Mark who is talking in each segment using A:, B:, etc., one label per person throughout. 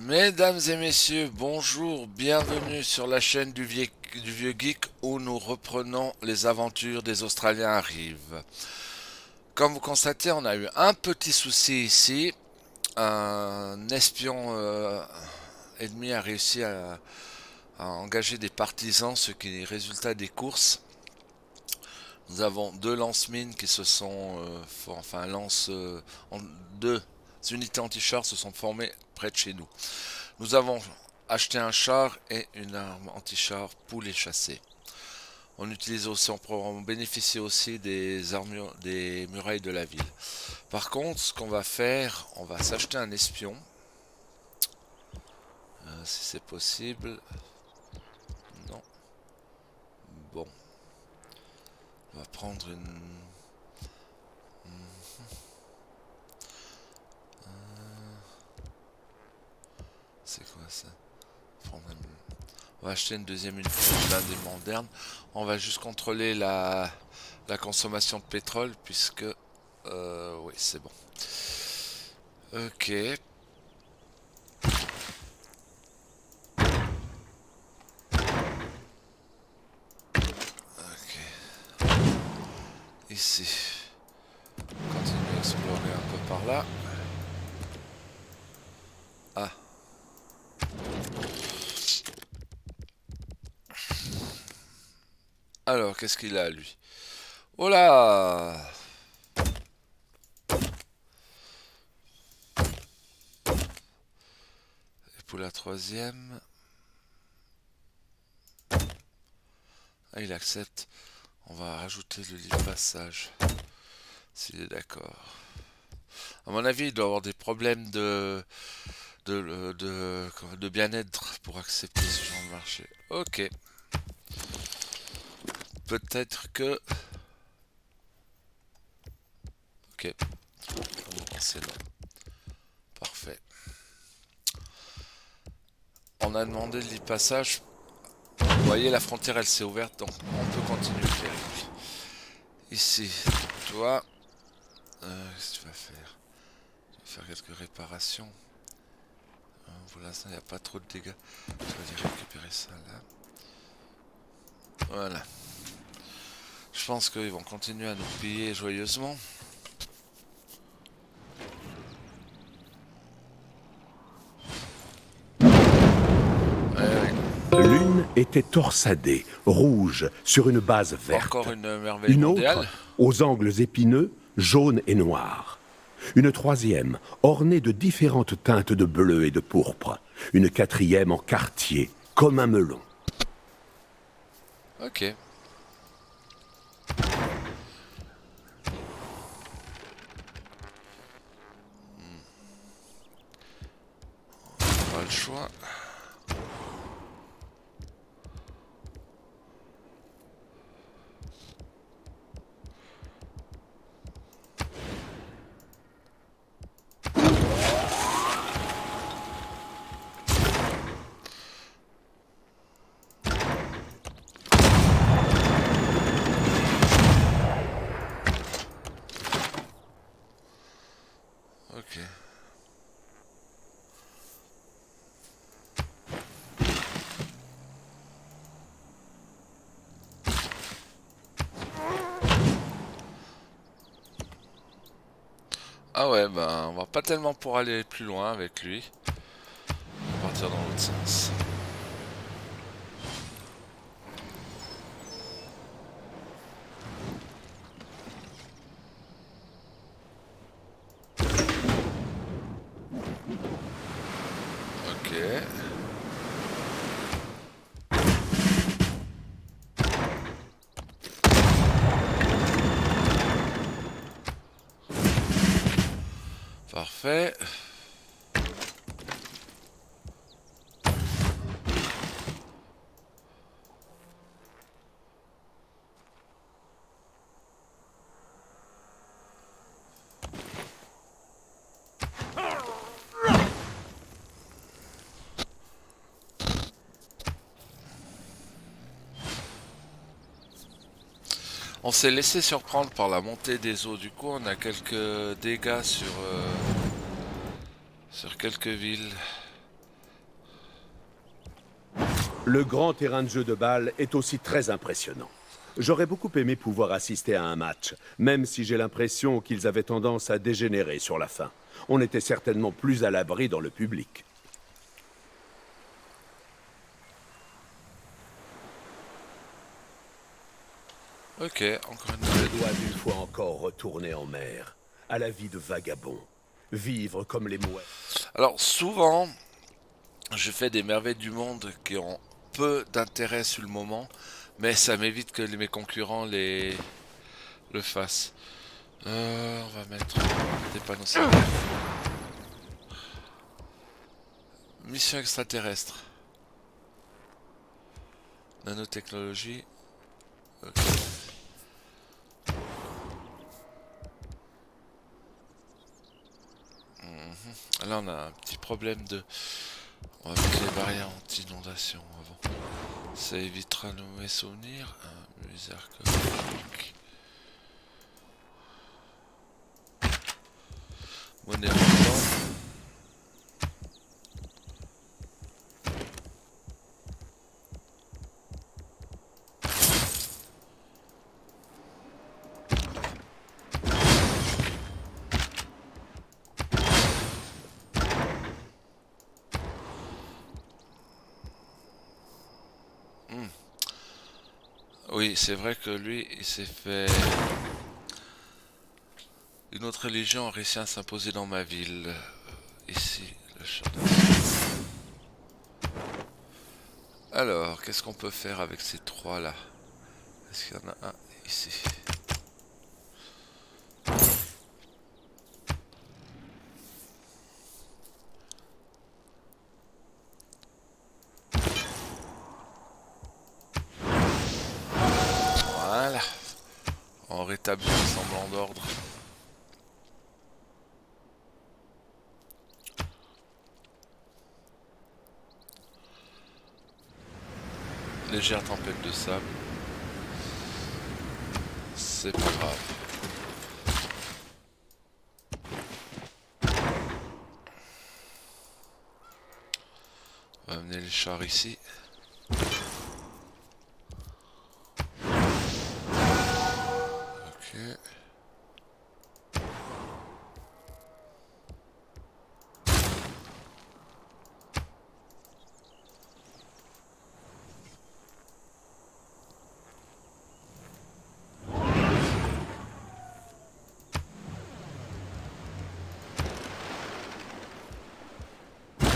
A: Mesdames et messieurs, bonjour, bienvenue sur la chaîne du Vieux Geek où nous reprenons les aventures des Australiens arrivent. Comme vous constatez, on a eu un petit souci ici. Un espion ennemi a réussi à engager des partisans, ce qui est résultat des courses. Nous avons deux lance-mines qui se sont, enfin deux unités anti-chars se sont formées près de chez nous. Nous avons acheté un char et une arme anti-char pour les chasser. On utilise aussi, on bénéficie aussi des armures, des murailles de la ville. Par contre, ce qu'on va faire, on va s'acheter un espion, si c'est possible. Non. Bon, on va prendre une. C'est quoi ça? On va acheter une deuxième unité blindée moderne. On va juste contrôler la consommation de pétrole puisque oui, c'est bon. Ok. Ok. Ici. Continuer à explorer un peu par là. Ah. Alors, qu'est-ce qu'il a lui? Oh là! Et pour la troisième. Ah, il accepte. On va rajouter le livre passage. S'il est d'accord. À mon avis, il doit avoir des problèmes de bien-être pour accepter ce genre de marché. Ok. Peut-être que. Ok. C'est non. Parfait. On a demandé le livre passage. Vous voyez, la frontière elle s'est ouverte, donc on peut continuer le périple. Ici, toi, qu'est-ce que tu vas faire? Tu vas faire quelques réparations. Pour l'instant, il n'y a pas trop de dégâts. Je vais aller récupérer ça là. Voilà. Je pense qu'ils vont continuer à nous piller joyeusement. Ouais,
B: L'une était torsadée, rouge, sur une base
A: encore
B: verte.
A: une merveille
B: Une autre,
A: mondiale.
B: aux angles épineux, jaune et noir. Une troisième, ornée de différentes teintes de bleu et de pourpre. Une quatrième en quartier, comme un melon.
A: Ok. Pas le choix. Ok. Ah ouais, ben on va pas tellement pour aller plus loin avec lui. On va partir dans l'autre sens. Ok. Parfait. On s'est laissé surprendre par la montée des eaux. Du coup, on a quelques dégâts sur quelques villes.
B: Le grand terrain de jeu de Bâle est aussi très impressionnant. J'aurais beaucoup aimé pouvoir assister à un match, même si j'ai l'impression qu'ils avaient tendance à dégénérer sur la fin. On était certainement plus à l'abri dans le public.
A: Ok, encore une
B: Je
A: nouvelle.
B: dois une fois encore retourner en mer, à la vie de vagabond. Vivre comme les mouettes.
A: Alors souvent, je fais des merveilles du monde qui ont peu d'intérêt sur le moment, mais ça m'évite que mes concurrents le fassent. On va mettre des panneaux solaires. Mission extraterrestre. Nanotechnologie. Ok. Là, on a un petit problème de. On va mettre les barrières anti-inondation avant. Ça évitera nos mauvais souvenirs. Un musée archéologique. Monnaie en blanc. Oui, c'est vrai que lui, il s'est fait. Une autre religion a réussi à s'imposer dans ma ville. Ici, le château. Alors, qu'est-ce qu'on peut faire avec ces trois-là? Est-ce qu'il y en a un ici? Voilà. On rétablit un semblant d'ordre. Légère tempête de sable. C'est pas grave. On va amener les chars ici. Ok.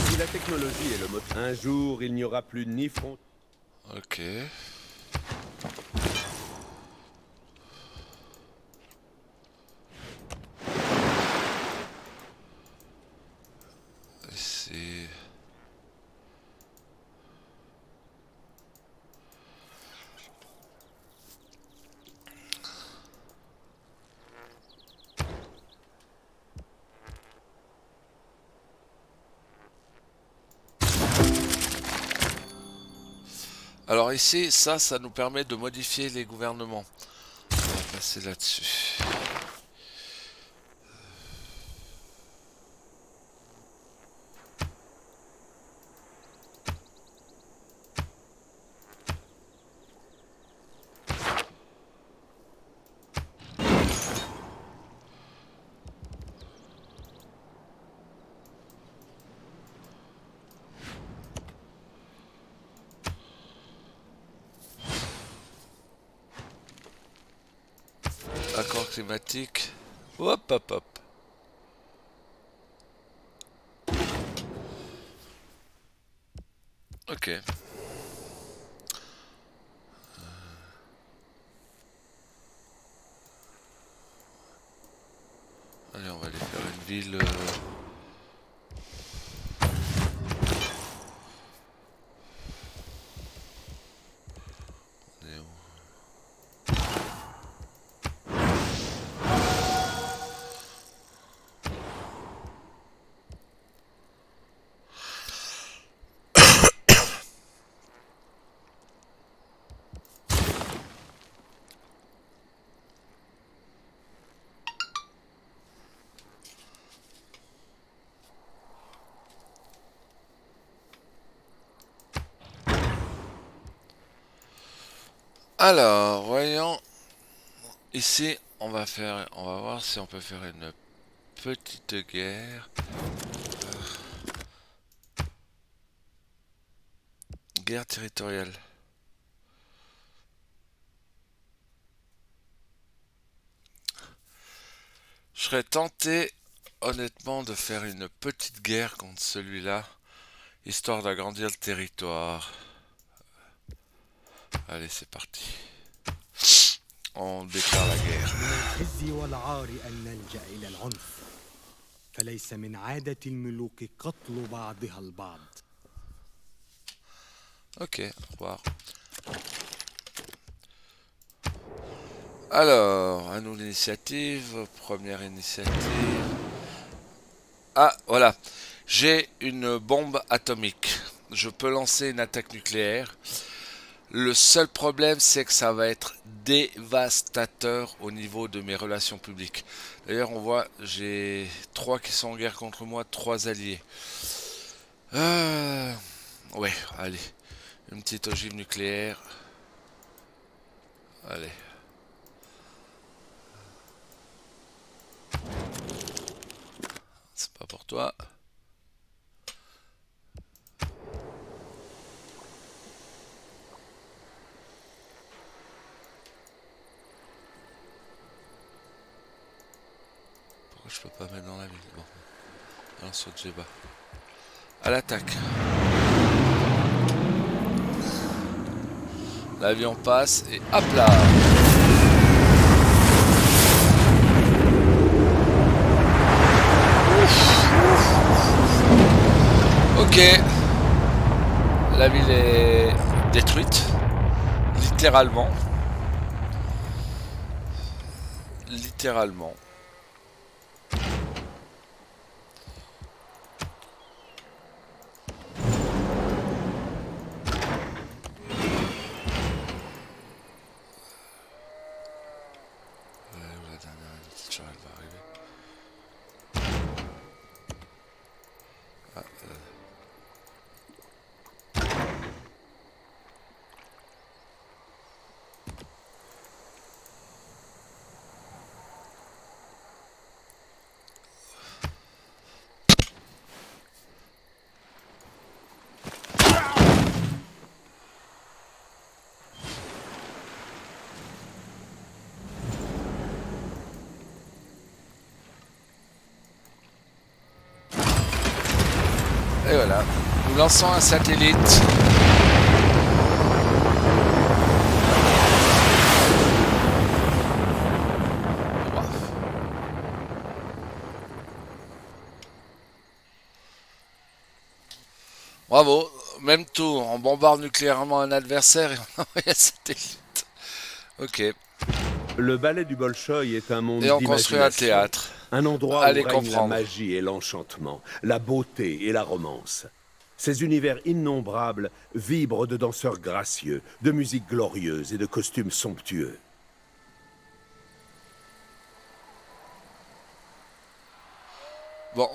B: Si la technologie est le mot... Un jour, il n'y aura plus ni front...
A: Ok. Ici. Alors ici, ça nous permet de modifier les gouvernements. On va passer là-dessus. Accord climatique. Hop, hop, hop. Ok. Allez, on va aller faire une ville. On est où? Alors, voyons. Ici, on va voir si on peut faire une petite guerre. Guerre territoriale. Je serais tenté, honnêtement, de faire une petite guerre contre celui-là, histoire d'agrandir le territoire. Allez, c'est parti. On déclare la guerre.
C: من الخزي والعار أن نلجأ إلى العنف فليس من عادة الملوك قتل بعضها البعض.
A: Ok, au revoir. Alors, à nous l'initiative. Première initiative. Ah, voilà. J'ai une bombe atomique. Je peux lancer une attaque nucléaire. Le seul problème, c'est que ça va être dévastateur au niveau de mes relations publiques. D'ailleurs, on voit, j'ai 3 qui sont en guerre contre moi, 3 alliés. Ouais, allez. Une petite ogive nucléaire. Allez. C'est pas pour toi. Pourquoi je peux pas mettre dans la ville? Bon. Alors sur Djeba. À l'attaque. L'avion passe et hop là. Ok. La ville est détruite. Littéralement. Littéralement. La dernière elle va arriver. Ah, Et voilà. Nous lançons un satellite. Bravo. Même tour. On bombarde nucléairement un adversaire et on envoie un satellite. Ok.
B: Le ballet du Bolchoï est un monde
A: Et on construit un
B: d'imagination.
A: théâtre.
B: Un endroit
A: Allez
B: où règne la
A: comprendre.
B: magie et l'enchantement, la beauté et la romance. Ces univers innombrables vibrent de danseurs gracieux, de musique glorieuse et de costumes somptueux.
A: Bon,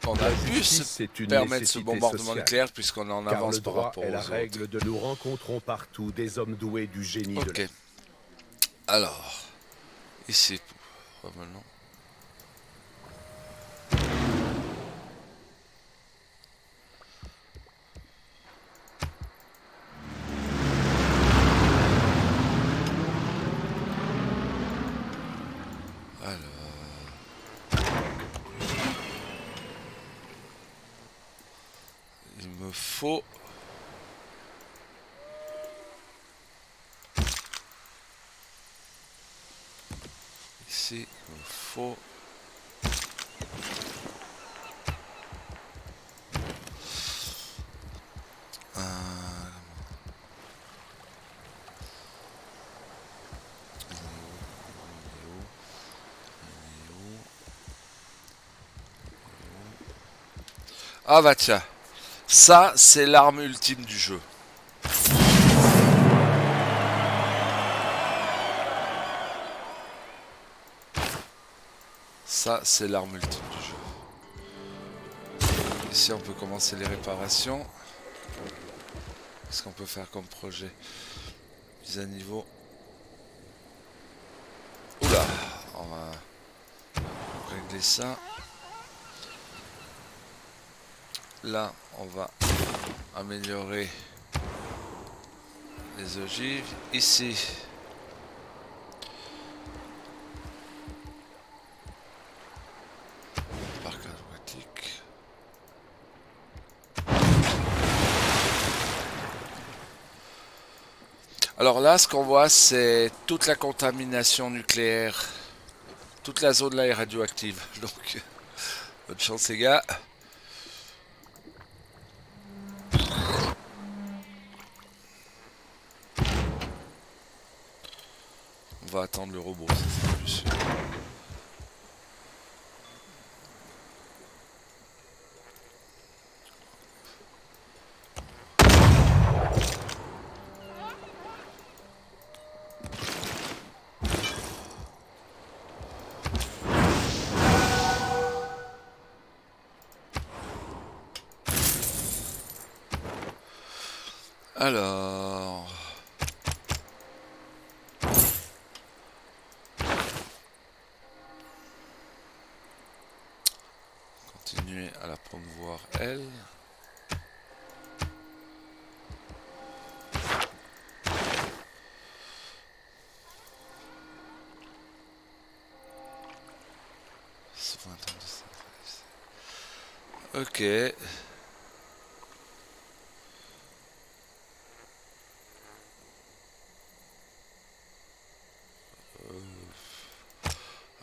A: on a
B: La
A: pu
B: justice
A: se
B: est une
A: permettre ce
B: nécessité
A: bombardement
B: sociale,
A: nucléaire puisqu'on est en
B: car
A: avance
B: le
A: par
B: droit
A: rapport
B: est
A: aux
B: la
A: autres.
B: règle de nous rencontrons partout des hommes doués du génie de
A: Ok.
B: la...
A: Alors, ici, revenons. Il me faut... Ici, il me faut... Ah bah tiens, ça c'est l'arme ultime du jeu. Ça c'est l'arme ultime du jeu. Ici on peut commencer les réparations. Qu'est-ce qu'on peut faire comme projet? Mise à niveau. Oula, on va régler ça. Là, on va améliorer les ogives. Ici, parc aquatique. Alors là, ce qu'on voit, c'est toute la contamination nucléaire. Toute la zone là est radioactive. Donc, bonne chance les gars. On va attendre le robot, ça c'est plus sûr. Alors... Continuer à la promouvoir elle. Ok.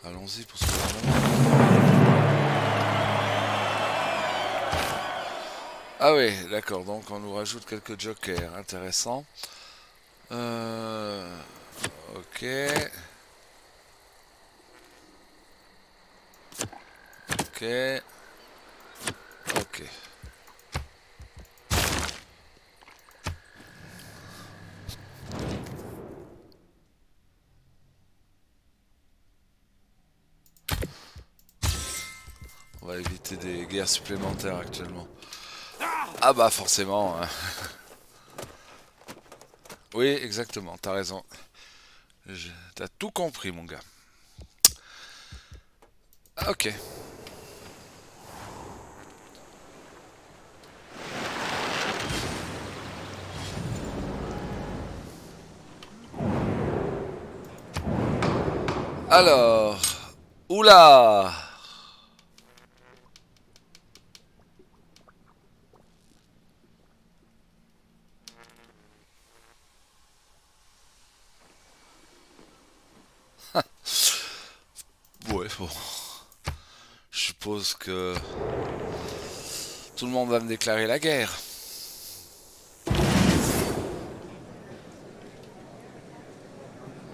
A: Allons-y pour ce moment. Ah oui, d'accord, donc on nous rajoute quelques jokers, intéressant. Ok. Ok. Ok. On va éviter des guerres supplémentaires actuellement. Ah bah forcément. Hein. Oui, exactement, t'as raison. T'as tout compris, mon gars. Ok. Alors... Oula! Ouais, bon. Je suppose que... Tout le monde va me déclarer la guerre.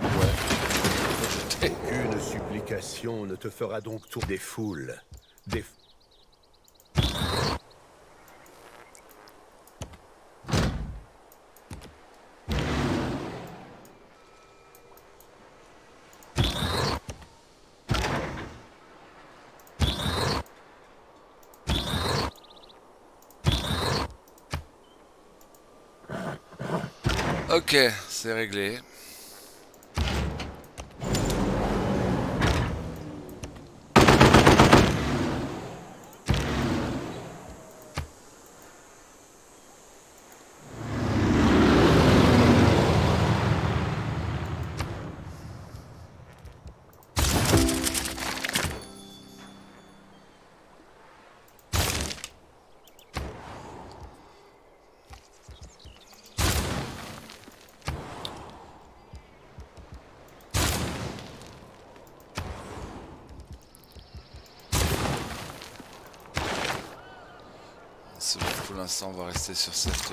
A: Ouais.
B: Une supplication ne te fera donc tour des foules. Des...
A: Ok, c'est réglé. C'est bon, pour l'instant, on va rester sur cette...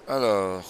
A: Alors...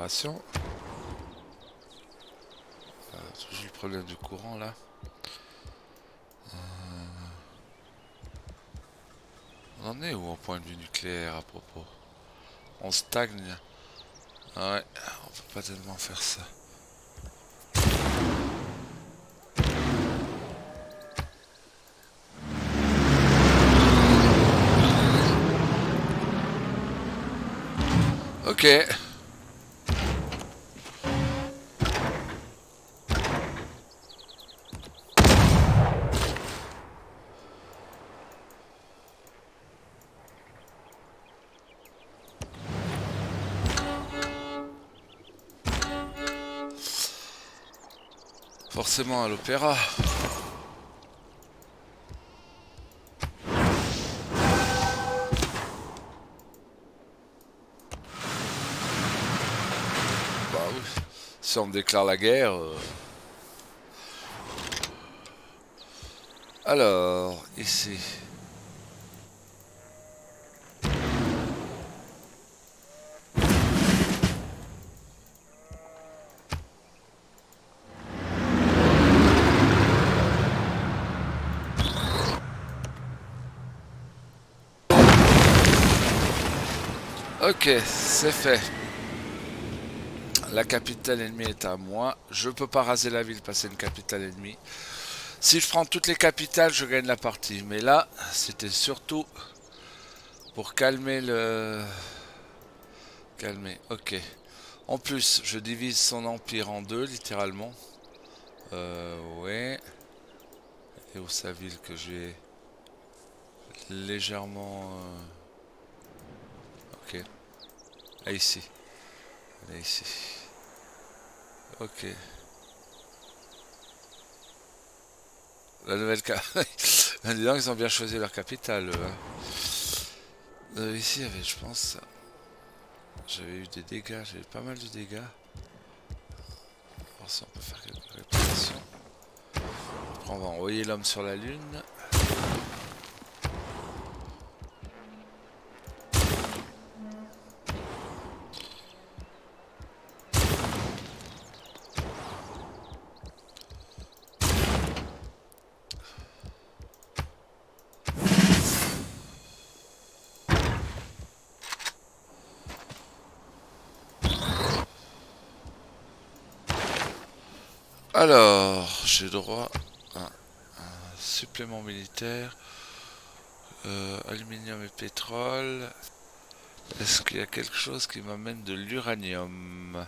A: réparation. Toujours le problème du courant là. On en est où au point de vue nucléaire à propos? On stagne. Ouais, on peut pas tellement faire ça. Ok. Forcément à l'opéra. Bah oui. Si on me déclare la guerre. Alors, ici. Ok, c'est fait. La capitale ennemie est à moi. Je peux pas raser la ville parce que c'est une capitale ennemie. Si je prends toutes les capitales, je gagne la partie. Mais là, c'était surtout pour calmer le... Calmer, ok. En plus, je divise son empire en deux, littéralement. Ouais. Et où sa ville que j'ai légèrement... Ok. Là, ici. Là, ici. Ok. La nouvelle capitale. Dis donc, ils ont bien choisi leur capitale. Ici, il y avait, je pense... J'avais eu des dégâts, j'avais pas mal de dégâts. On va voir si on peut faire quelques réparations. Après, on va envoyer l'homme sur la lune. Alors, j'ai droit à un supplément militaire. Aluminium et pétrole. Est-ce qu'il y a quelque chose qui m'amène de l'uranium?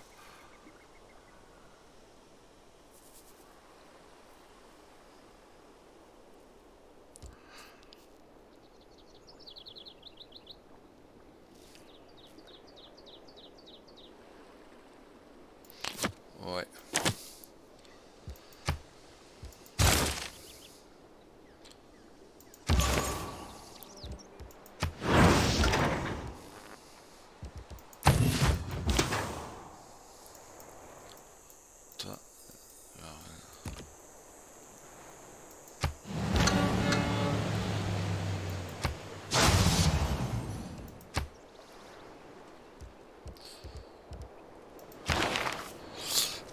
A: Ouais. Toi.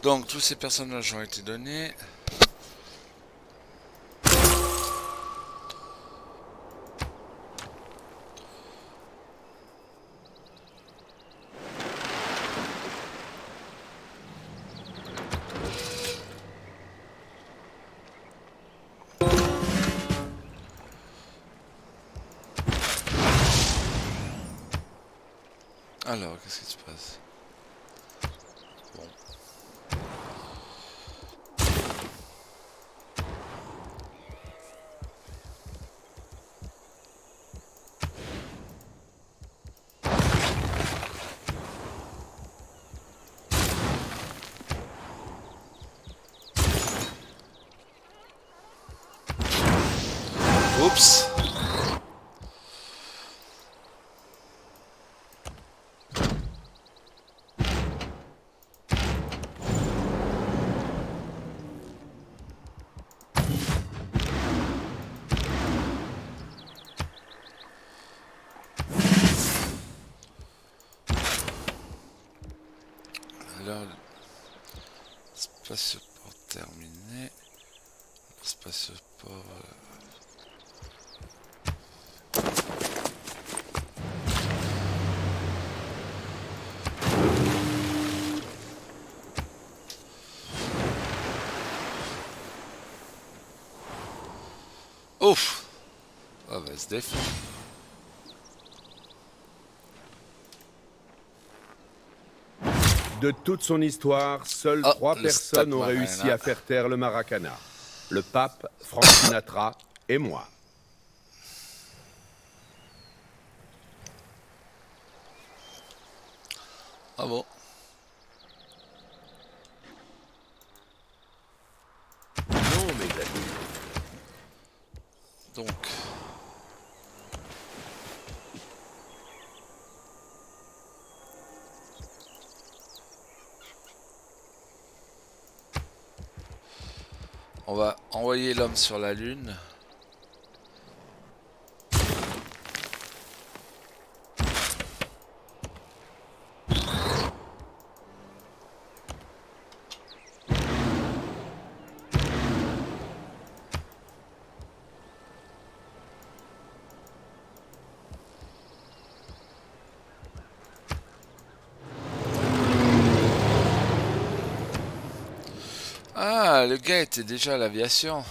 A: Donc, tous ces personnages ont été donnés. Alors, qu'est-ce qui se passe? Bon. Oups. Alors, spatioport terminé. Spatioport... Ouf! On va se défendre.
B: De toute son histoire, seules
A: Oh,
B: 3
A: le
B: personnes ont
A: Stade
B: réussi
A: Marina.
B: à faire taire le Maracana. Le pape, Frank Sinatra et moi.
A: Ah bon?
B: Non, mes amis.
A: Donc... On va envoyer l'homme sur la Lune. Ah, le gars était déjà à l'aviation.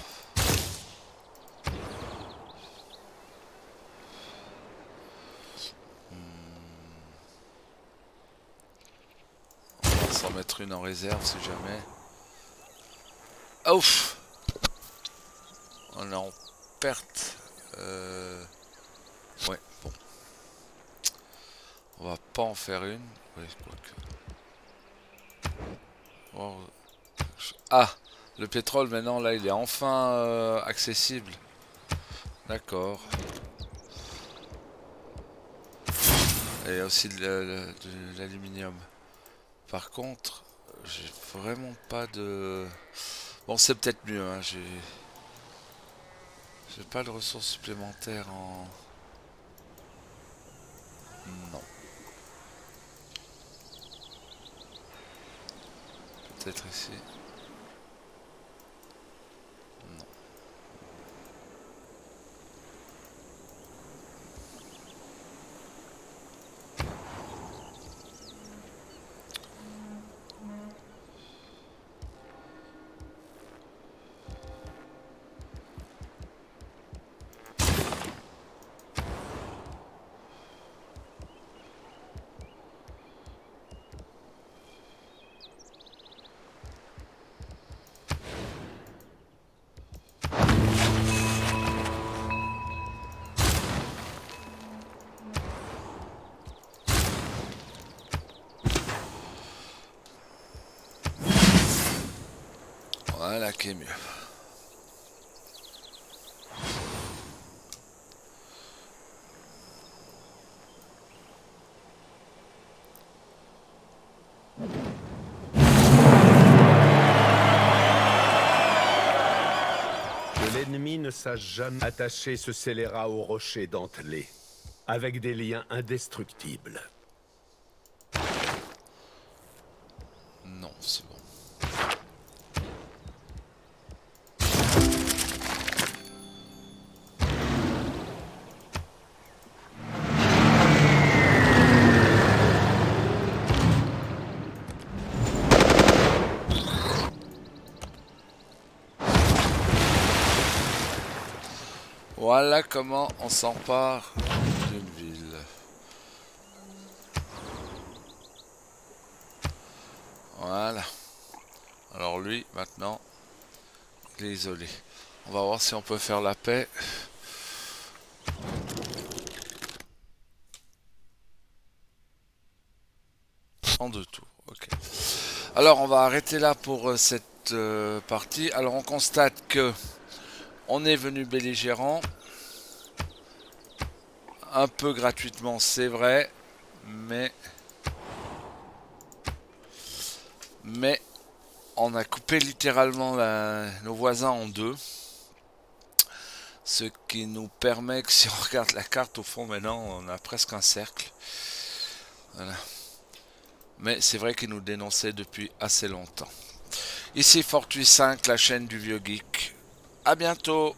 A: On va s'en mettre une en réserve si jamais. Ah, ouf! On est en perte. Ouais, bon. On va pas en faire une. Oui, quoique. Oh, ah! Le pétrole maintenant là il est enfin accessible. D'accord. Et aussi de l'aluminium. Par contre, j'ai vraiment pas de... Bon, c'est peut-être mieux, hein. J'ai pas de ressources supplémentaires en... Non. Peut-être ici. Non. Voilà qui est mieux.
B: Que l'ennemi ne sache jamais attacher ce scélérat au rocher dentelé, avec des liens indestructibles.
A: Non, c'est bon. Voilà comment on s'empare d'une ville. Voilà. Alors lui, maintenant, il est isolé. On va voir si on peut faire la paix. En 2 tours, ok. Alors on va arrêter là pour cette partie. Alors on constate que on est venu belligérant. Un peu gratuitement, c'est vrai. Mais on a coupé littéralement nos voisins en deux. Ce qui nous permet que si on regarde la carte au fond maintenant, on a presque un cercle. Voilà. Mais c'est vrai qu'il nous dénonçait depuis assez longtemps. Ici Fortuit 5, la chaîne du Vieux Geek. À bientôt!